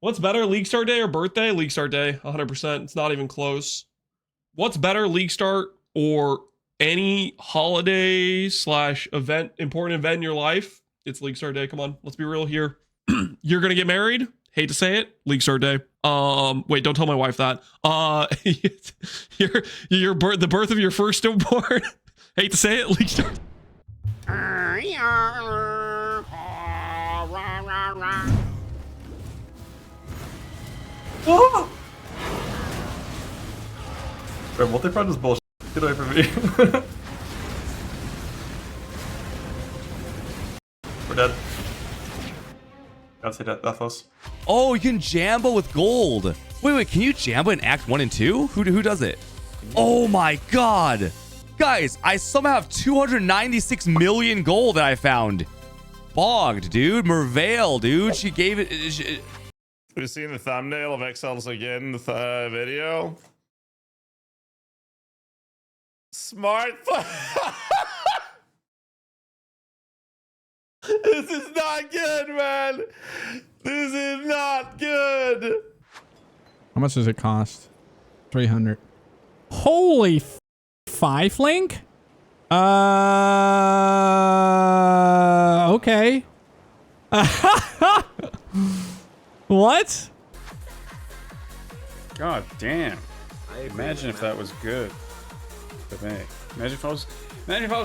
What's better, League Start Day or birthday? League Start Day, 100%. It's not even close. What's better, League Start or any holiday slash event, important event in your life? It's League Start Day. Come on, let's be real here. You're gonna get married. Hate to say it, League Start Day. Wait, don't tell my wife that. The birth of your first stillborn. Hate to say it, League Start. Whoa! Bro, multi-front is bullshit. Get away from me. We're dead. Gotta say that close. Oh, you can Jambo with gold. Wait, can you Jambo in Act 1 and 2? Who does it? Oh my god. Guys, I somehow have 296 million gold that I found. Bogged, dude. Merveil, dude. She gave it... Have you seen the thumbnail of Exiles again, the video? Smart. This is not good, man. This is not good. How much does it cost? 300. Holy 5 link? Okay. What? God damn. Imagine if that was good to me. Imagine if I was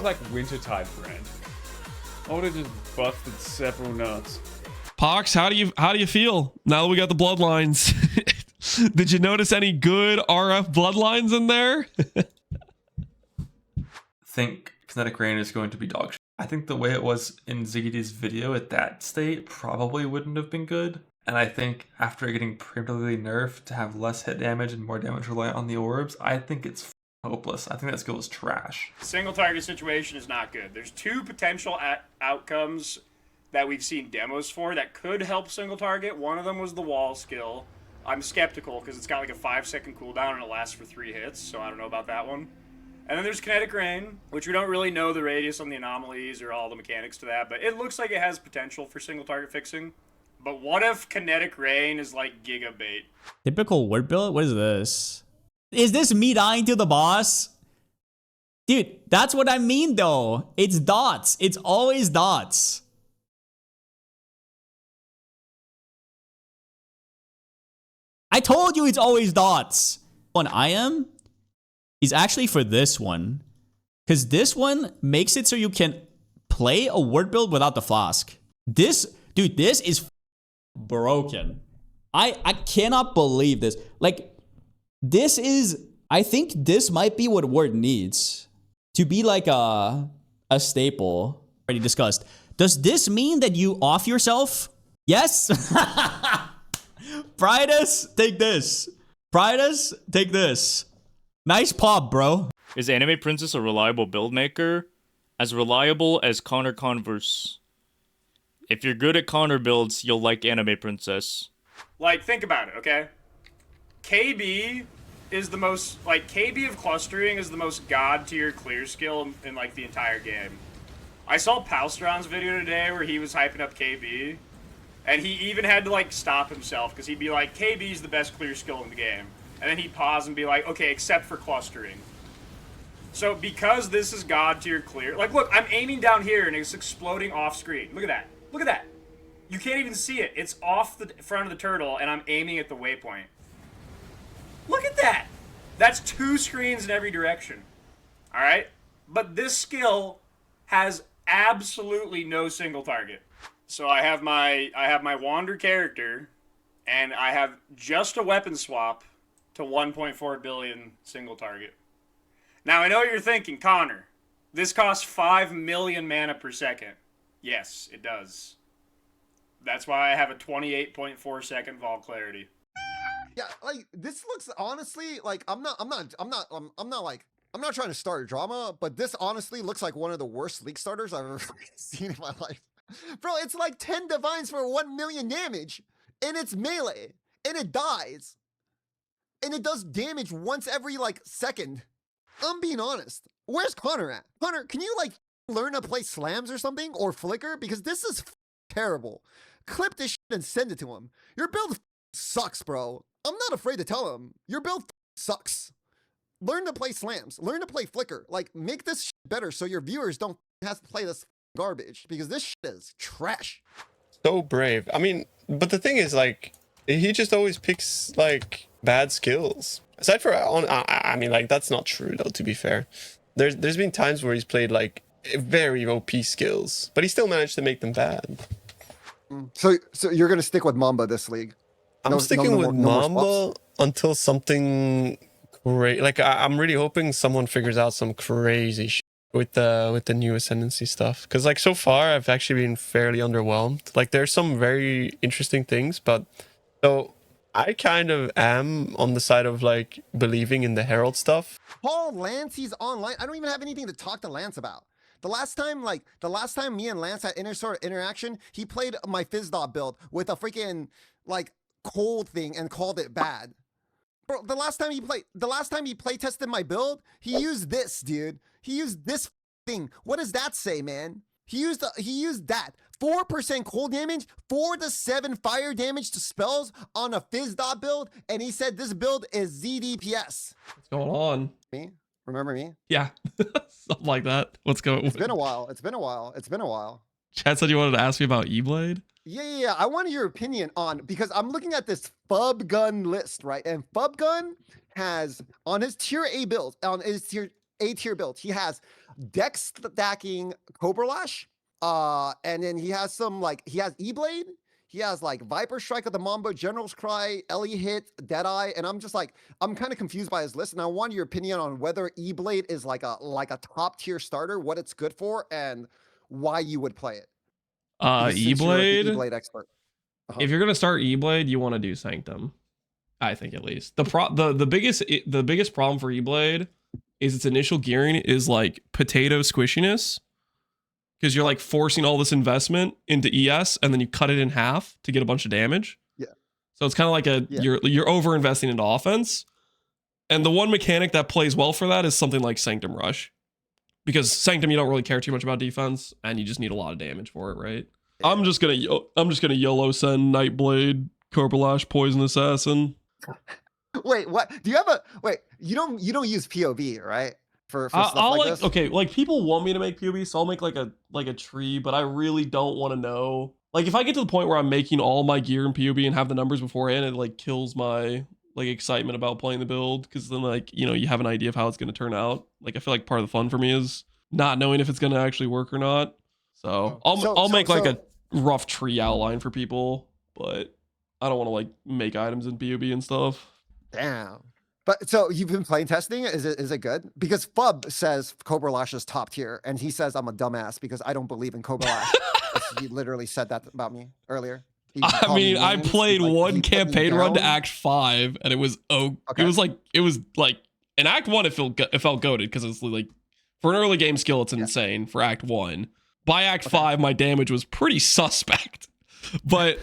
like Wintertide brand. I would have just busted several nuts. Pox, how do you feel now that we got the bloodlines? Did you notice any good RF bloodlines in there? I think Kinetic Rain is going to be dog shit. I think the way it was in ZD's video at that state probably wouldn't have been good. And I think after getting preemptively nerfed to have less hit damage and more damage reliant on the orbs, I think it's hopeless. I think that skill is trash. Single target situation is not good. There's two potential outcomes that we've seen demos for that could help single target. One of them was the wall skill. I'm skeptical because it's got like a 5-second cooldown and it lasts for 3 hits, so I don't know about that one. And then there's Kinetic Rain, which we don't really know the radius on the anomalies or all the mechanics to that, but it looks like it has potential for single target fixing. But what if Kinetic Rain is like Giga Bait? Typical word build? What is this? Is this me dying to the boss? Dude, that's what I mean though. It's dots. It's always dots. I told you it's always dots. One I am is actually for this one. Because this one makes it so you can play a word build without the flask. This, dude, this is broken. I cannot believe this. Like, this is, I think this might be what word needs to be like a staple. Already discussed. Does this mean that you off yourself? Yes. Bridus, take this. Bridus, take this. Nice pop, bro. Is Anime Princess a reliable build maker? As reliable as Connor Converse. If you're good at Connor builds, you'll like Anime Princess. Like, think about it, okay? KB is the most, like, KB of clustering is the most god tier clear skill in like, the entire game. I saw Palsteron's video today where he was hyping up KB, and he even had to, like, stop himself, because he'd be like, KB's the best clear skill in the game. And then he'd pause and be like, okay, except for clustering. So, because this is god tier clear, like, look, I'm aiming down here, and it's exploding off screen. Look at that. Look at that. You can't even see it. It's off the front of the turtle, and I'm aiming at the waypoint. Look at that. That's 2 screens in every direction. All right? But this skill has absolutely no single target. So I have my Wander character, and I have just a weapon swap to 1.4 billion single target. Now, I know what you're thinking, Connor. This costs 5 million mana per second. Yes, it does. That's why I have a 28.4 second Vol Clarity. Yeah, like this looks honestly like I'm not trying to start drama, but this honestly looks like one of the worst League starters I've ever seen in my life. Bro, it's like 10 divines for 1 million damage, and it's melee, and it dies. And it does damage once every like second. I'm being honest. Where's Connor at? Connor, can you like learn to play slams or something, or flicker? Because this is terrible. Clip this shit and send it to him. Your build sucks, bro. I'm not afraid to tell him your build sucks. Learn to play slams. Learn to play flicker. Like, make this shit better so your viewers don't have to play this garbage, because this shit is trash. So brave. I mean, but the thing is, like, he just always picks like bad skills. Aside for I mean, like, that's not true though. To be fair, there's been times where he's played like very OP skills, but he still managed to make them bad. So you're gonna stick with Mamba this league? I'm sticking with Mamba until something great. Like, I'm really hoping someone figures out some crazy shit with the new ascendancy stuff. Because like so far, I've actually been fairly underwhelmed. Like, there's some very interesting things, but so I kind of am on the side of like believing in the Herald stuff. Paul Lance, he's online. I don't even have anything to talk to Lance about. The last time me and Lance had any sort of interaction, he played my Fizdot build with a freaking like cold thing and called it bad. Bro, the last time he play tested my build, he used this, dude. He used this thing. What does that say, man? He used that. 4% cold damage, 4 to 7 fire damage to spells on a Fizdot build, and he said this build is ZDPS. What's going on? Me? Remember me? Yeah, something like that. What's going? It's been a while. It's been a while. Chad said you wanted to ask me about E-Blade. Yeah. I wanted your opinion on, because I'm looking at this Fubgun list, right? And Fubgun has on his tier A build, on his tier A tier build, he has Dex stacking Cobra Lash. And then he has some he has E-Blade, he has like Viper Strike of the Mamba, General's Cry, Ellie Hit, Deadeye, and I'm just like, I'm kind of confused by his list, and I want your opinion on whether E-Blade is like a top tier starter, what it's good for, and why you would play it. E-Blade. E-Blade expert. If you're gonna start E-Blade, you want to do Sanctum. I think at least the biggest problem for E-Blade is its initial gearing is like potato squishiness. Because you're like forcing all this investment into ES and then you cut it in half to get a bunch of damage. Yeah. So it's kind of like you're over investing into offense. And the one mechanic that plays well for that is something like Sanctum Rush. Because Sanctum, you don't really care too much about defense and you just need a lot of damage for it, right? Yeah. I'm just gonna YOLO send Nightblade, Cobra Lash, Poison Assassin. Wait, what? Do you have a you don't use POV, right? For stuff like this? Okay, like people want me to make POV, so I'll make like a tree, but I really don't want to know. Like, if I get to the point where I'm making all my gear in POV and have the numbers beforehand, it like kills my like excitement about playing the build, because then like, you know, you have an idea of how it's going to turn out. Like, I feel like part of the fun for me is not knowing if it's going to actually work or not. So I'll make a rough tree outline for people, but I don't want to like make items in POV and stuff. Damn. But so you've been playing testing? Is it good? Because Fub says Cobra Lash is top tier, and he says I'm a dumbass because I don't believe in Cobra Lash. He literally said that about me earlier. I mean, I played one campaign run to Act 5, and it was it was like in Act 1 it felt goated because it's like for an early game skill it's insane for Act 1. By Act 5, my damage was pretty suspect, but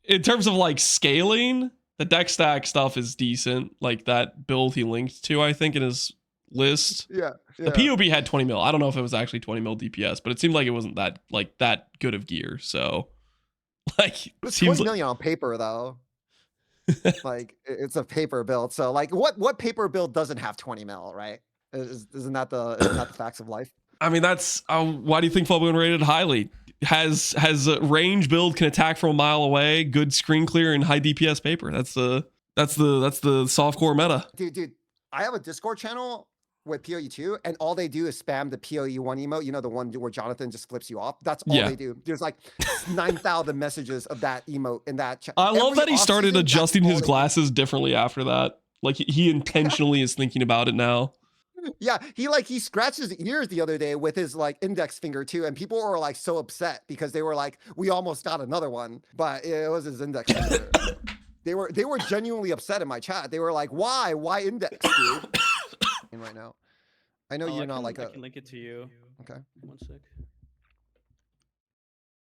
in terms of like scaling. The deck stack stuff is decent. Like that build he linked to, I think, in his list. Yeah. The POB had 20 mil. I don't know if it was actually 20 mil DPS, but it seemed like it wasn't that good of gear. So, like, it's 20 million on paper though. Like, it's a paper build. So, like, what paper build doesn't have 20 mil, right? Isn't that the facts of life? I mean, that's why do you think Fubgun rated highly? Has a range build, can attack from a mile away, good screen clear, and high DPS paper. That's the softcore meta. Dude, I have a Discord channel with PoE2, and all they do is spam the PoE1 emote. You know, the one where Jonathan just flips you off. That's all they do. There's like 9,000 messages of that emote in that chat. I love that he started adjusting his glasses differently after that. Like he intentionally is thinking about it now. Yeah, he scratched his ears the other day with his like index finger too, and people were like so upset because they were like, we almost got another one, but it was his index finger. They were genuinely upset in my chat. They were like, why index, dude? Right now, I know you're not like I can link it to you. Okay, 1 sec.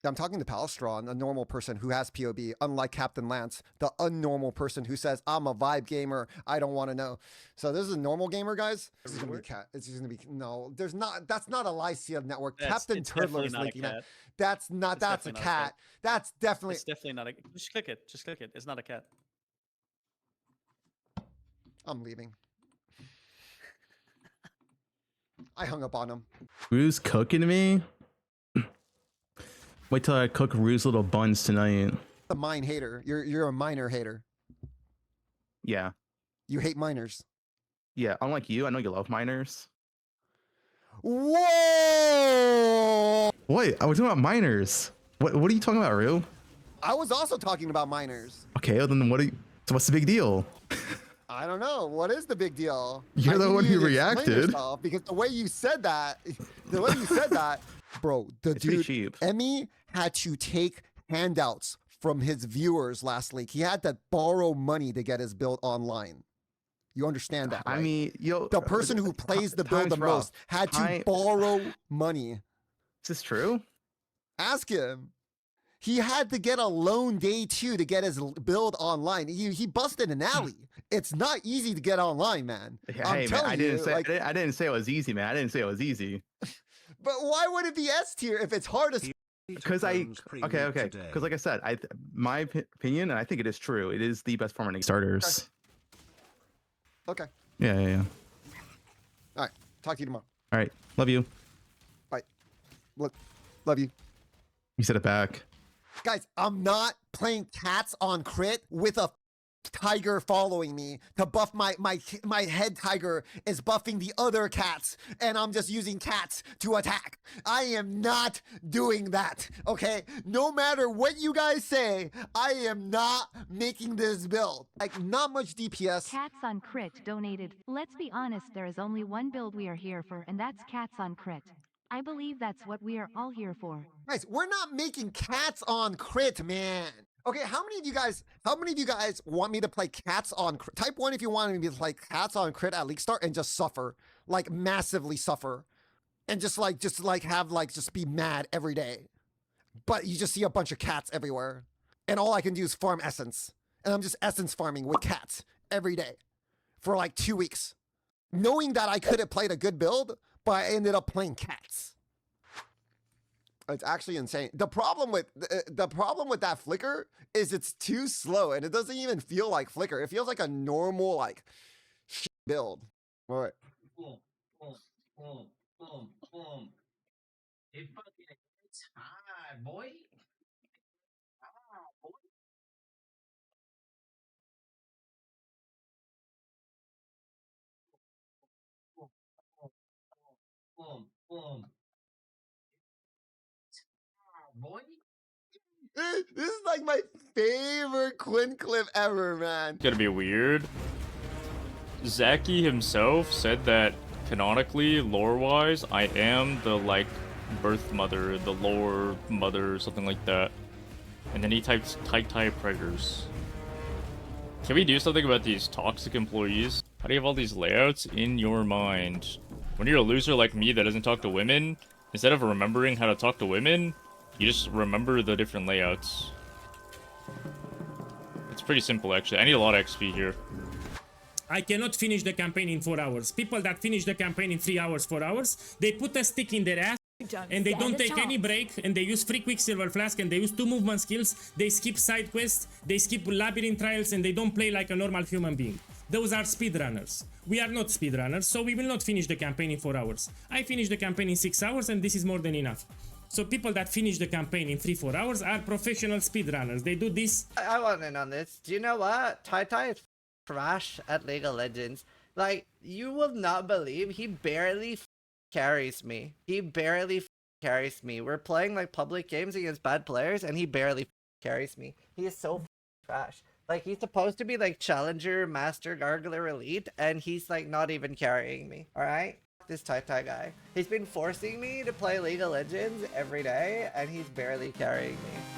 I'm talking to Palsteron, a normal person who has POB, unlike Captain Lance, the unnormal person who says, I'm a vibe gamer, I don't want to know. So this is a normal gamer, guys. This is going to be cat. It's just going to be, no, there's not, that's not a Lycia network. Captain Turtler is linking that. That's a cat. That's definitely. It's definitely not a, just click it. It's not a cat. I'm leaving. I hung up on him. Rue's cooking me? Wait till I cook Rue's little buns tonight. The mine hater. You're a miner hater. Yeah. You hate miners. Yeah, unlike you, I know you love miners. Whoa! What? I was talking about miners. What are you talking about, Rue? I was also talking about miners. Okay, well then so what's the big deal? I don't know. What is the big deal? You're the one who reacted. Because the way you said that, bro, the dude, Emmy had to take handouts from his viewers last week. He had to borrow money to get his build online. You understand that, right? I mean, the person who plays the build the most had to borrow money. Is this true? Ask him. He had to get a loan day 2 to get his build online. He busted an alley. It's not easy to get online, man. Hey, man, I didn't say it was easy, man. I didn't say it was easy. But why would it be S tier if it's hard as? Because okay. Because like I said, my opinion, and I think it is true. It is the best formatting starters. Okay. Yeah. All right. Talk to you tomorrow. All right. Love you. Bye. Love you. You said it back. Guys, I'm not playing cats on crit with a tiger following me to buff my head tiger is buffing the other cats and I'm just using cats to attack. I am not doing that, okay? No matter what you guys say, I am not making this build. Like, not much DPS. Cats on crit donated. Let's be honest, there is only one build we are here for, and that's cats on crit. I believe that's what we are all here for. Guys, we're not making cats on crit, man. Okay, how many of you guys want me to play cats on crit? Type 1 if you want me to play cats on crit at League Start and just suffer, like massively suffer. And just be mad every day. But you just see a bunch of cats everywhere. And all I can do is farm essence. And I'm just essence farming with cats every day for like 2 weeks. Knowing that I could have played a good build, but I ended up playing cats. It's actually insane. The problem with that flicker is it's too slow and it doesn't even feel like flicker. It feels like a normal like build. All right. It's hard, boy. Boy. This is like my favorite Quinn clip ever, man. It's gonna be weird. Zaki himself said that canonically, lore-wise, I am the like birth mother, the lore mother, something like that. And then he types type preggers. Can we do something about these toxic employees? How do you have all these layouts in your mind? When you're a loser like me that doesn't talk to women, instead of remembering how to talk to women, you just remember the different layouts. It's pretty simple, actually. I need a lot of XP here. I cannot finish the campaign in 4 hours. People that finish the campaign in 3 hours, 4 hours, they put a stick in their ass and they don't take any break and they use free Quicksilver Flask and they use 2 movement skills. They skip side quests, they skip labyrinth trials and they don't play like a normal human being. Those are speedrunners. We are not speedrunners, so we will not finish the campaign in 4 hours. I finished the campaign in 6 hours and this is more than enough. So people that finish the campaign in 3-4 hours are professional speedrunners. They do this. I want in on this. Do you know what? Tai is trash at League of Legends. Like, you will not believe he barely carries me. He barely carries me. We're playing like public games against bad players and he barely carries me. He is so trash. Like, he's supposed to be like Challenger, Master, Gargler, Elite, and he's like not even carrying me. Alright? This Tai guy. He's been forcing me to play League of Legends every day, and he's barely carrying me.